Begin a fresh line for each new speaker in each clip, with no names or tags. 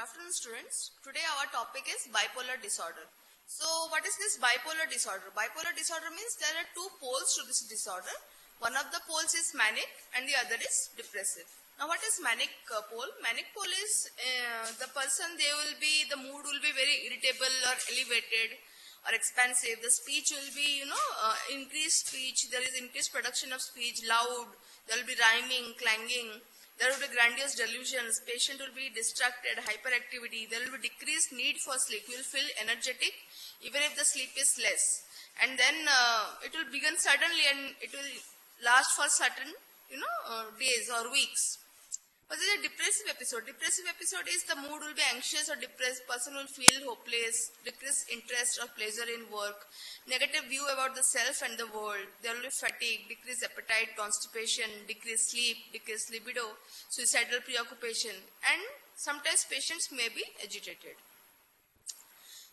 afternoon, students. Today our topic is bipolar disorder. So what is this bipolar disorder? Bipolar disorder means there are two poles to this disorder. One of the poles is manic and the other is depressive. Now what is manic pole? Manic pole is the person, the mood will be very irritable or elevated or expansive. The speech will be, increased speech. There is increased production of speech, loud. There will be rhyming, clanging. There will be grandiose delusions, patient will be distracted, hyperactivity, there will be decreased need for sleep. You will feel energetic even if the sleep is less. And then it will begin suddenly and it will last for certain, days or weeks. What is a depressive episode? Depressive episode is the mood will be anxious or depressed, person will feel hopeless, decreased interest or pleasure in work, negative view about the self and the world, there will be fatigue, decreased appetite, constipation, decreased sleep, decreased libido, suicidal preoccupation, and sometimes patients may be agitated.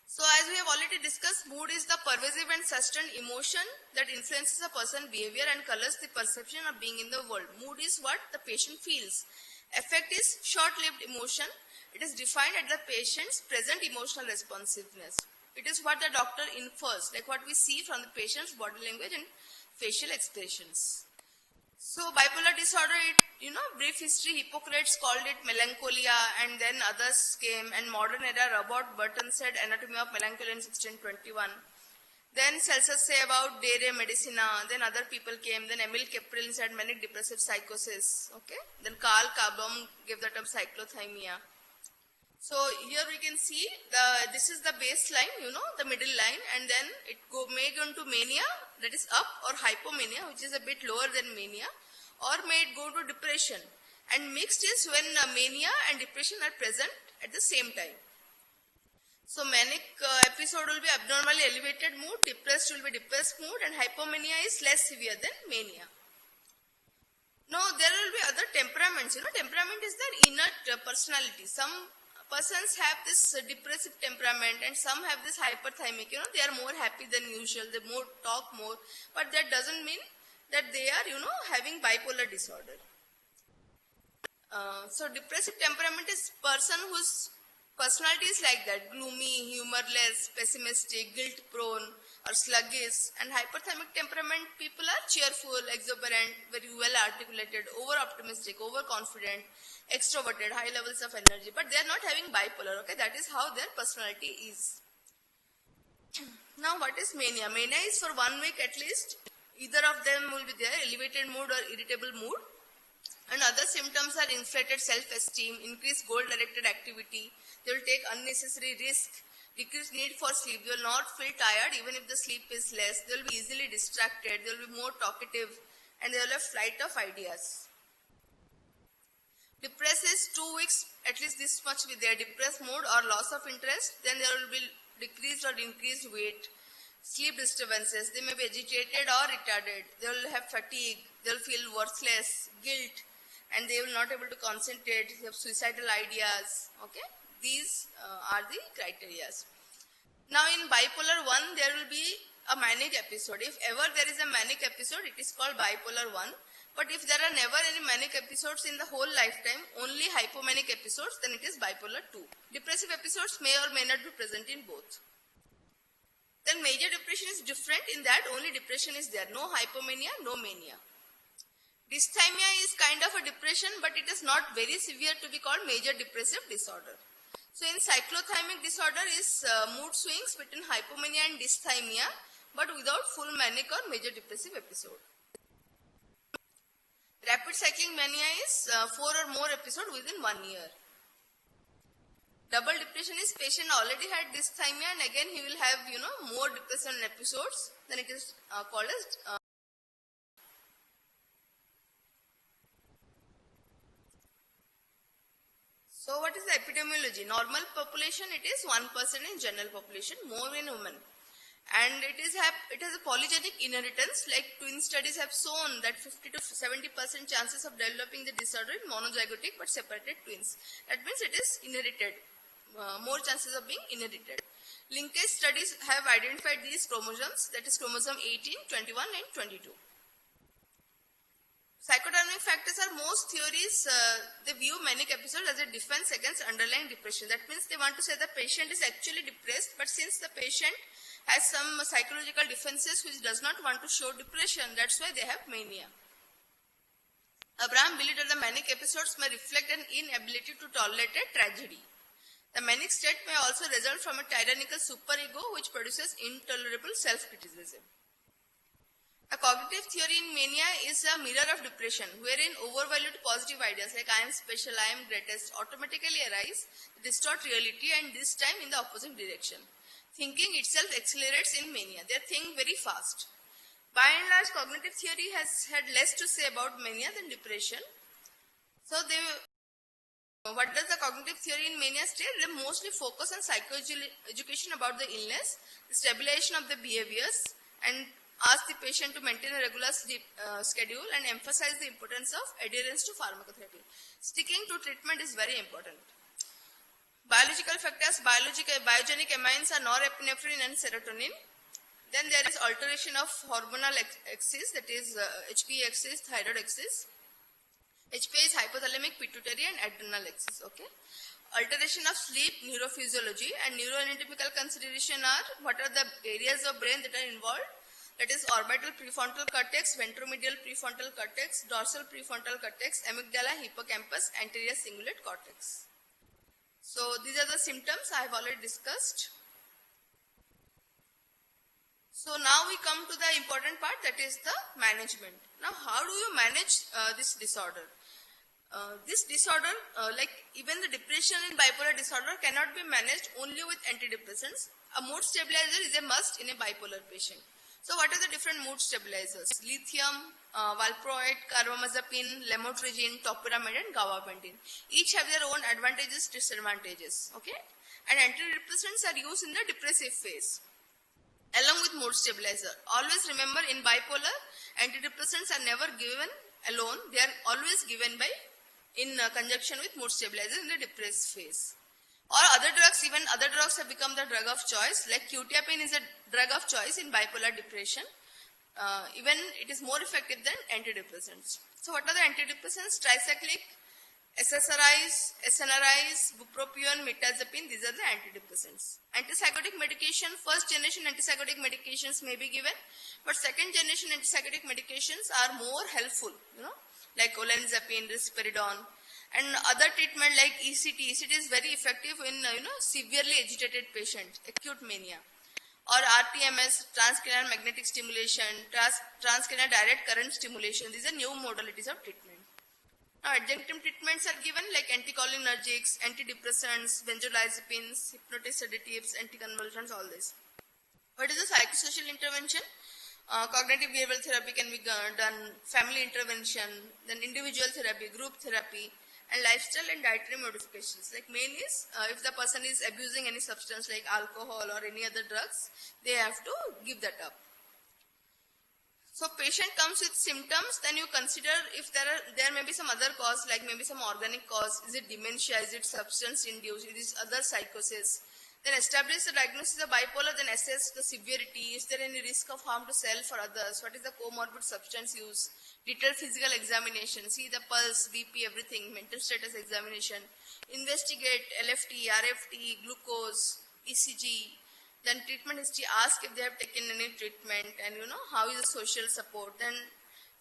So as we have already discussed, mood is the pervasive and sustained emotion that influences a person's behavior and colors the perception of being in the world. Mood is what the patient feels. Affect is short-lived emotion. It is defined at the patient's present emotional responsiveness. It is what the doctor infers, like what we see from the patient's body language and facial expressions. So bipolar disorder, brief history, Hippocrates called it melancholia and then others came, and modern era, Robert Burton said Anatomy of Melancholy in 1621. Then Celsus say about De Re Medicina, then other people came, then Emil Kaplan said manic depressive psychosis, okay. Then Carl Carbom gave the term cyclothymia. So here we can see this is the baseline, the middle line, and then it may go into mania, that is up, or hypomania, which is a bit lower than mania, or may it go to depression. And mixed is when mania and depression are present at the same time. So manic episode will be abnormally elevated mood, depressed will be depressed mood, and hypomania is less severe than mania. Now there will be other temperaments. Temperament is their inner personality. Some persons have this depressive temperament and some have this hyperthymic. They are more happy than usual, they talk more, but that doesn't mean that they are, having bipolar disorder. So depressive temperament is person whose personality is like that, gloomy, humorless, pessimistic, guilt-prone, or sluggish. And hyperthymic temperament people are cheerful, exuberant, very well articulated, over-optimistic, overconfident, extroverted, high levels of energy. But they are not having bipolar, okay? That is how their personality is. Now what is mania? Mania is for 1 week at least. Either of them will be there, elevated mood or irritable mood. And other symptoms are inflated self-esteem, increased goal-directed activity. They will take unnecessary risk, decreased need for sleep. They will not feel tired even if the sleep is less. They will be easily distracted. They will be more talkative, and they will have flight of ideas. Depressed is 2 weeks, at least this much with their depressed mood or loss of interest. Then there will be decreased or increased weight, sleep disturbances. They may be agitated or retarded. They will have fatigue. They will feel worthless, guilt, and they will not able to concentrate. They have suicidal ideas, okay. These are the criteria. Now in bipolar 1, there will be a manic episode. If ever there is a manic episode, it is called bipolar 1. But if there are never any manic episodes in the whole lifetime, only hypomanic episodes, then it is bipolar 2. Depressive episodes may or may not be present in both. Then major depression is different in that only depression is there. No hypomania, no mania. Dysthymia is kind of a depression, but it is not very severe to be called major depressive disorder. So in cyclothymic disorder is mood swings between hypomania and dysthymia, but without full manic or major depressive episode. Rapid cycling mania is 4 or more episodes within 1 year. Double depression is patient already had dysthymia and again he will have, more depression episodes. Then it is called as So what is the epidemiology? Normal population, it is 1% in general population, more in women. And it has a polygenic inheritance, like twin studies have shown that 50 to 70% chances of developing the disorder in monozygotic but separated twins. That means it is inherited, more chances of being inherited. Linkage studies have identified these chromosomes, that is chromosome 18, 21 and 22. Psychodynamic factors are most theories, they view manic episode as a defense against underlying depression. That means they want to say the patient is actually depressed, but since the patient has some psychological defenses which does not want to show depression, that's why they have mania. Abraham believed that the manic episodes may reflect an inability to tolerate a tragedy. The manic state may also result from a tyrannical superego which produces intolerable self-criticism. A cognitive theory in mania is a mirror of depression, wherein overvalued positive ideas like I am special, I am greatest automatically arise, distort reality, and this time in the opposite direction. Thinking itself accelerates in mania. They think very fast. By and large, cognitive theory has had less to say about mania than depression. So what does the cognitive theory in mania state? They mostly focus on psychoeducation about the illness, the stabilization of the behaviors, and ask the patient to maintain a regular sleep schedule and emphasize the importance of adherence to pharmacotherapy. Sticking to treatment is very important. Biological factors, biogenic amines are norepinephrine and serotonin. Then there is alteration of hormonal axis, that is HPA axis, thyroid axis. HPA is hypothalamic, pituitary and adrenal axis. Okay. Alteration of sleep, neurophysiology, and neuroanatomical consideration are what are the areas of brain that are involved. That is orbital prefrontal cortex, ventromedial prefrontal cortex, dorsal prefrontal cortex, amygdala, hippocampus, anterior cingulate cortex. So these are the symptoms I have already discussed. So now we come to the important part, that is the management. Now how do you manage this disorder? This disorder, like even the depression in bipolar disorder cannot be managed only with antidepressants. A mood stabilizer is a must in a bipolar patient. So what are the different mood stabilizers? Lithium, valproate, carbamazepine, lamotrigine, topiramate and gabapentin. Each have their own advantages, disadvantages. Okay? And antidepressants are used in the depressive phase along with mood stabilizer. Always remember, in bipolar, antidepressants are never given alone. They are always given in conjunction with mood stabilizer in the depressed phase. Or other drugs, even other drugs have become the drug of choice. Like quetiapine is a drug of choice in bipolar depression. Even it is more effective than antidepressants. So what are the antidepressants? Tricyclic, SSRIs, SNRIs, bupropion, mirtazapine, these are the antidepressants. Antipsychotic medication, first generation antipsychotic medications may be given, but second generation antipsychotic medications are more helpful, like olanzapine, risperidone, and other treatment like ECT. ECT is very effective in, severely agitated patients, acute mania. Or RTMS, transcranial magnetic stimulation, transcranial direct current stimulation. These are new modalities of treatment. Now, adjunctive treatments are given like anticholinergics, antidepressants, benzodiazepines, hypnotic sedatives, anticonvulsants, all this. What is the psychosocial intervention? Cognitive behavioral therapy can be done, family intervention, then individual therapy, group therapy, and lifestyle and dietary modifications. Like main is, if the person is abusing any substance like alcohol or any other drugs, they have to give that up. So patient comes with symptoms, then you consider if there may be some other cause, like maybe some organic cause. Is it dementia? Is it substance induced? Is it other psychosis? Then establish the diagnosis of bipolar, then assess the severity. Is there any risk of harm to self or others? What is the comorbid substance use? Detailed physical examination. See the pulse, BP, everything. Mental status examination. Investigate LFT, RFT, glucose, ECG. Then treatment history, ask if they have taken any treatment and how is the social support. Then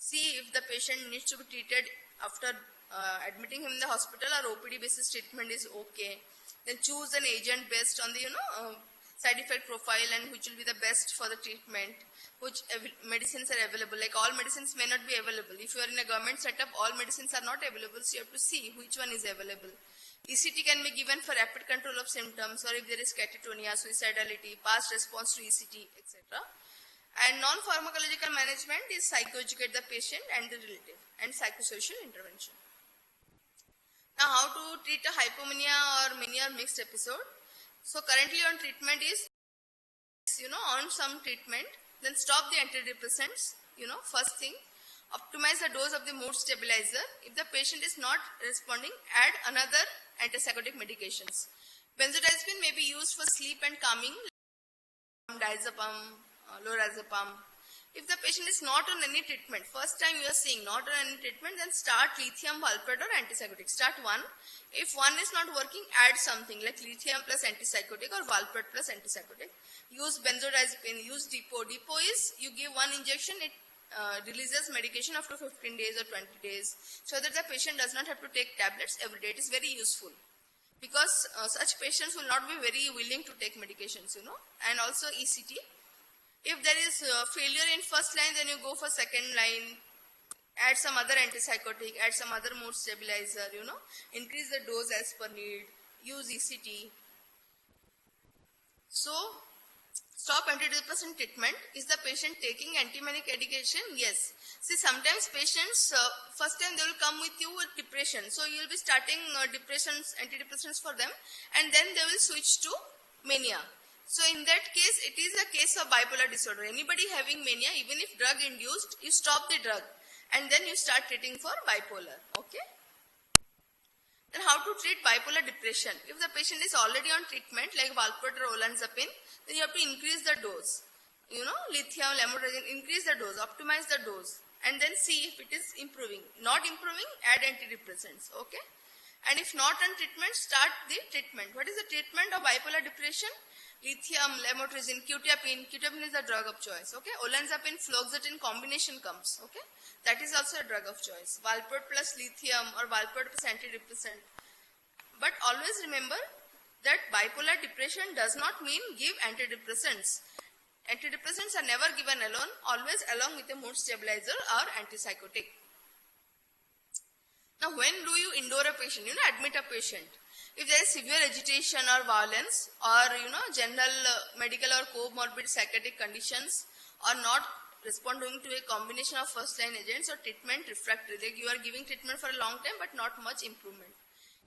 see if the patient needs to be treated after admitting him in the hospital or OPD basis treatment is okay. Then choose an agent based on the side effect profile and which will be the best for the treatment, which medicines are available. Like all medicines may not be available. If you are in a government setup, all medicines are not available, so you have to see which one is available. ECT can be given for rapid control of symptoms or if there is catatonia, suicidality, past response to ECT, etc. And non-pharmacological management is psychoeducate the patient and the relative and psychosocial intervention. Now how to treat a hypomania or mania mixed episode. So currently on treatment is, on some treatment, then stop the antidepressants, first thing. Optimize the dose of the mood stabilizer. If the patient is not responding, add another antipsychotic medications. Benzodiazepine may be used for sleep and calming, diazepam, lorazepam. If the patient is not on any treatment, first time you are seeing not on any treatment, then start lithium, valproate or antipsychotic. Start one. If one is not working, add something like lithium plus antipsychotic or valproate plus antipsychotic. Use benzodiazepine, use depot. Depot is you give one injection, it releases medication after 15 days or 20 days so that the patient does not have to take tablets every day. It is very useful because such patients will not be very willing to take medications, and also ECT. If there is failure in first line, then you go for second line, add some other antipsychotic, add some other mood stabilizer, increase the dose as per need, use ECT. So, stop antidepressant treatment. Is the patient taking anti-manic medication? Yes. See, sometimes patients, first time they will come with you with depression. So, you will be starting antidepressants for them, and then they will switch to mania. So in that case, it is a case of bipolar disorder. Anybody having mania, even if drug induced, you stop the drug and then you start treating for bipolar. Okay. Then how to treat bipolar depression? If the patient is already on treatment like valproate or olanzapine, then you have to increase the dose. Lithium, lamotrazine, increase the dose, optimize the dose, and then see if it is improving. Not improving, add antidepressants. Okay. And if not on treatment, start the treatment. What is the treatment of bipolar depression? Lithium, lamotrazine, quetiapine. Quetiapine is the drug of choice. Okay. Olanzapine, fluoxetine combination comes. Okay. That is also a drug of choice. Valproate plus lithium or valproate plus antidepressant. But always remember that bipolar depression does not mean give antidepressants. Antidepressants are never given alone, always along with a mood stabilizer or antipsychotic. Now, when do you indoor a patient? Admit a patient. If there is severe agitation or violence or, general medical or comorbid psychiatric conditions or not responding to a combination of first line agents or treatment refractory, like you are giving treatment for a long time but not much improvement.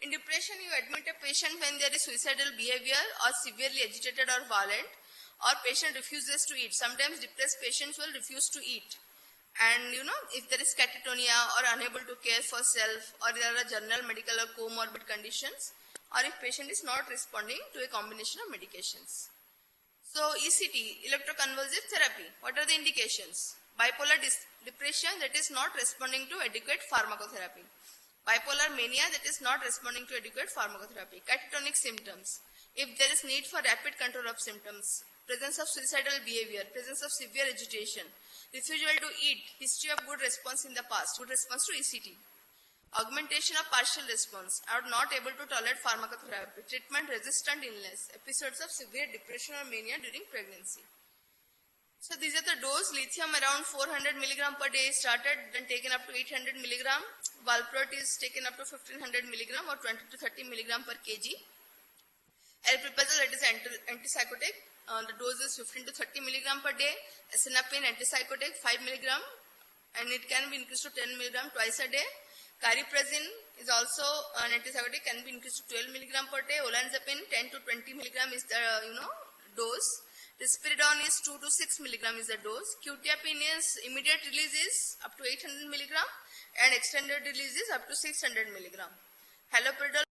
In depression, you admit a patient when there is suicidal behavior or severely agitated or violent or patient refuses to eat. Sometimes depressed patients will refuse to eat. And if there is catatonia or unable to care for self or there are general medical or comorbid conditions, or if patient is not responding to a combination of medications. So ECT, electroconvulsive therapy, what are the indications? Bipolar depression that is not responding to adequate pharmacotherapy. Bipolar mania that is not responding to adequate pharmacotherapy. Catatonic symptoms, if there is need for rapid control of symptoms. Presence of suicidal behavior, presence of severe agitation, refusal to eat, history of good response in the past, good response to ECT. Augmentation of partial response, are not able to tolerate pharmacotherapy, treatment-resistant illness, episodes of severe depression or mania during pregnancy. So these are the dose. Lithium around 400 mg per day started, then taken up to 800 mg. Valproate is taken up to 1500 mg or 20 to 30 mg per kg. Aripiprazole, that is antipsychotic, the dose is 15 to 30 mg per day. Asenapine, antipsychotic, 5 mg, and it can be increased to 10 mg twice a day. Cariprazine is also an antipsychotic, can be increased to 12 mg per day. Olanzapine 10 to 20 mg is the dose. Risperidone is 2 to 6 mg is the dose. Quetiapine is immediate release is up to 800 mg and extended release is up to 600 mg. Haloperidol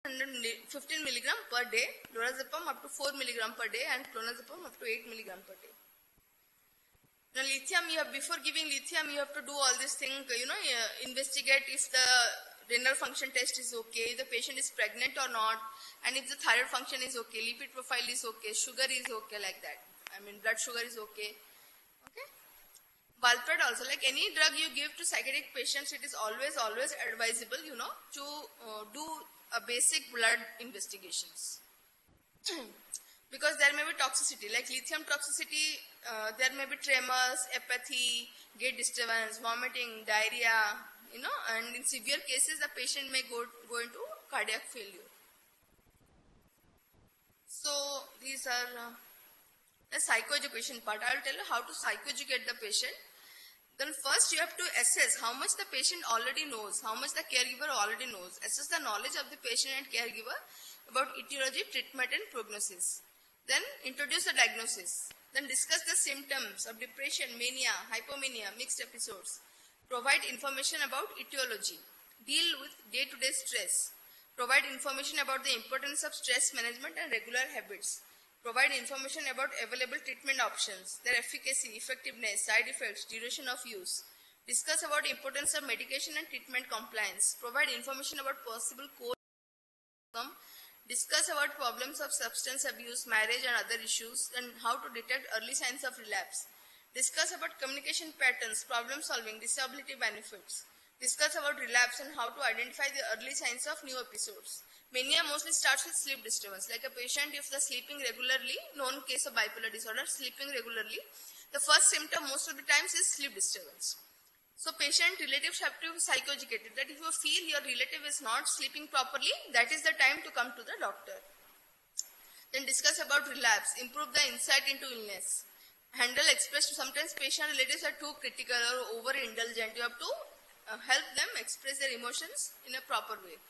15 mg per day. Lorazepam up to 4 mg per day and clonazepam up to 8 mg per day. Now lithium, before giving lithium, you have to do all this thing, investigate if the renal function test is okay, if the patient is pregnant or not, and if the thyroid function is okay, lipid profile is okay, sugar is okay, like that. Blood sugar is okay. Okay. Valproate also, like any drug you give to psychiatric patients, it is always advisable, to do a basic blood investigations. Because there may be toxicity, like lithium toxicity, there may be tremors, apathy, gait disturbance, vomiting, diarrhea, and in severe cases the patient may go into cardiac failure. So these are the psychoeducation part. I will tell you how to psychoeducate the patient. Then first you have to assess how much the patient already knows, how much the caregiver already knows. Assess the knowledge of the patient and caregiver about etiology, treatment and prognosis. Then introduce the diagnosis. Then discuss the symptoms of depression, mania, hypomania, mixed episodes. Provide information about etiology. Deal with day-to-day stress. Provide information about the importance of stress management and regular habits. Provide information about available treatment options, their efficacy, effectiveness, side effects, duration of use. Discuss about importance of medication and treatment compliance. Provide information about possible outcome. Discuss about problems of substance abuse, marriage and other issues, and how to detect early signs of relapse. Discuss about communication patterns, problem solving, disability benefits. Discuss about relapse and how to identify the early signs of new episodes. Mania mostly starts with sleep disturbance. Like a patient, if they're sleeping regularly, known case of bipolar disorder, sleeping regularly, the first symptom most of the times is sleep disturbance. So patient relatives have to be psychoeducated that if you feel your relative is not sleeping properly, that is the time to come to the doctor. Then discuss about relapse, improve the insight into illness. Handle express, sometimes patient relatives are too critical or overindulgent. You have to help them express their emotions in a proper way.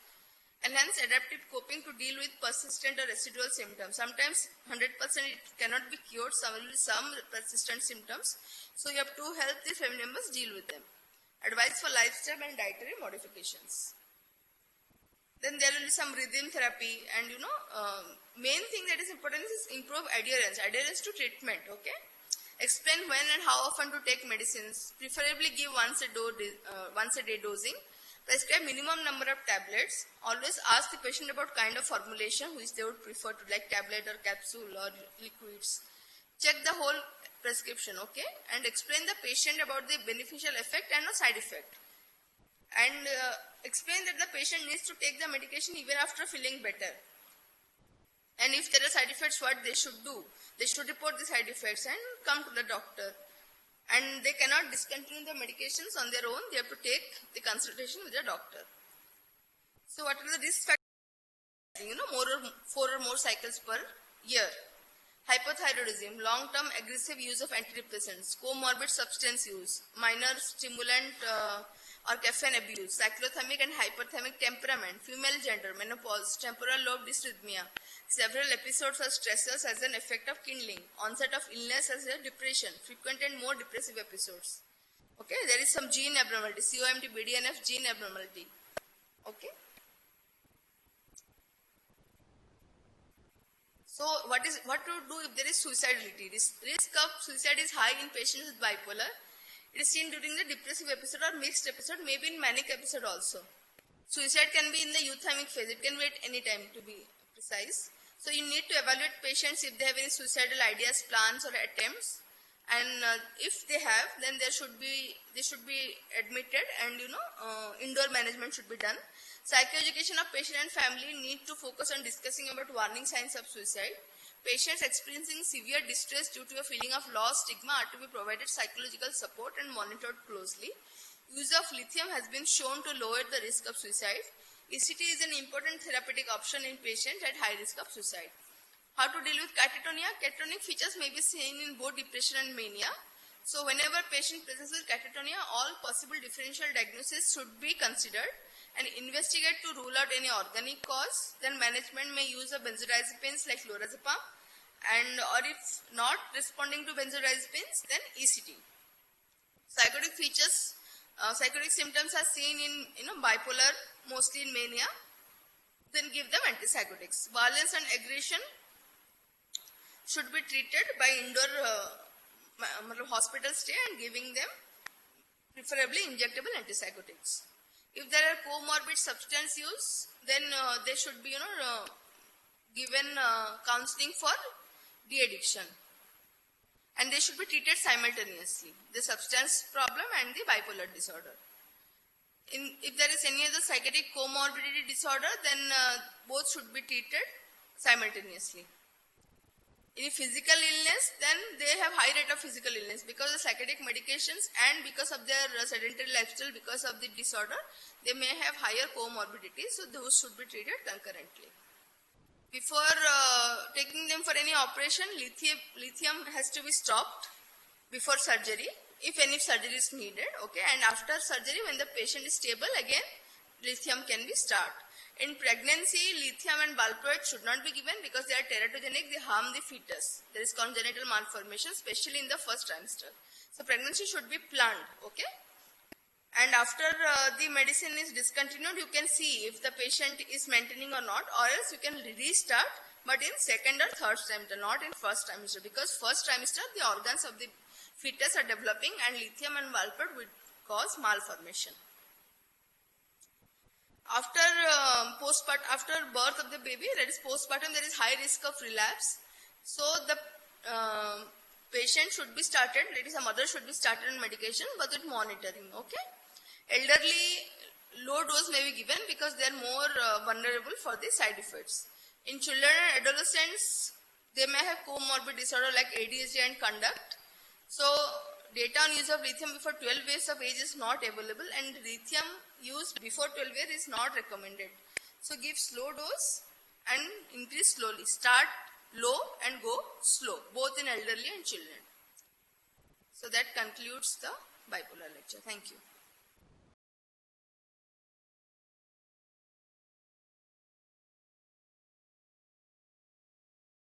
Enhance adaptive coping to deal with persistent or residual symptoms. Sometimes 100% it cannot be cured, some persistent symptoms. So you have to help the family members deal with them. Advice for lifestyle and dietary modifications. Then there will be some rhythm therapy and main thing that is important is improve adherence to treatment, okay. Explain when and how often to take medicines, preferably give once a day dosing. Prescribe minimum number of tablets. Always ask the patient about kind of formulation which they would prefer to, like tablet or capsule or liquids. Check the whole prescription, okay, and explain the patient about the beneficial effect and a side effect. And explain that the patient needs to take the medication even after feeling better. And if there are side effects, what they should do? They should report the side effects and come to the doctor. And they cannot discontinue the medications on their own. They have to take the consultation with the doctor. So what are the risk factors? 4 or more cycles per year. Hypothyroidism, long-term aggressive use of antidepressants, comorbid substance use, minor stimulant or caffeine abuse, cyclothymic and hyperthymic temperament, female gender, menopause, temporal lobe dysrhythmia, several episodes of stressors as an effect of kindling, onset of illness as a depression, frequent and more depressive episodes. Okay, there is some gene abnormality, COMT, BDNF gene abnormality. Okay. So what to do if there is suicidality? Risk of suicide is high in patients with bipolar. It is seen during the depressive episode or mixed episode, maybe in manic episode also. Suicide can be in the euthymic phase. It can be at any time, to be precise. So you need to evaluate patients if they have any suicidal ideas, plans or attempts. And if they have, then they should be admitted and indoor management should be done. Psychoeducation of patient and family need to focus on discussing about warning signs of suicide. Patients experiencing severe distress due to a feeling of loss, stigma are to be provided psychological support and monitored closely. Use of lithium has been shown to lower the risk of suicide. ECT is an important therapeutic option in patients at high risk of suicide. How to deal with catatonia? Catatonic features may be seen in both depression and mania. So whenever patient presents with catatonia, all possible differential diagnoses should be considered and investigate to rule out any organic cause. Then management may use of benzodiazepines like lorazepam, and or if not responding to benzodiazepines, then ECT. Psychotic features, psychotic symptoms are seen in bipolar, mostly in mania. Then give them antipsychotics. Violence and aggression should be treated by indoor hospital stay and giving them preferably injectable antipsychotics. If there are comorbid substance use, then they should be given counseling for de-addiction. And they should be treated simultaneously, the substance problem and the bipolar disorder. If there is any other psychiatric comorbidity disorder, then both should be treated simultaneously. In physical illness, then they have high rate of physical illness because of psychiatric medications and because of their sedentary lifestyle, because of the disorder, they may have higher comorbidity, so those should be treated concurrently. Before taking them for any operation, lithium has to be stopped before surgery, if any surgery is needed, okay, and after surgery, when the patient is stable, again, lithium can be started. In pregnancy, lithium and valproate should not be given because they are teratogenic, they harm the fetus. There is congenital malformation, especially in the first trimester. So pregnancy should be planned, okay? And after the medicine is discontinued, you can see if the patient is maintaining or not, or else you can restart but in second or third trimester, not in first trimester, because first trimester the organs of the fetus are developing and lithium and valproate will cause malformation. After after birth of the baby, that is postpartum, there is high risk of relapse. So the patient should be started, that is a mother should be started on medication but with monitoring. Okay. Elderly, low dose may be given because they are more vulnerable for the side effects. In children and adolescents, they may have comorbid disorder like ADHD and conduct. So data on use of lithium before 12 years of age is not available, and lithium use before 12 years is not recommended. So give slow dose and increase slowly. Start low and go slow, both in elderly and children. So that concludes the bipolar lecture. Thank you.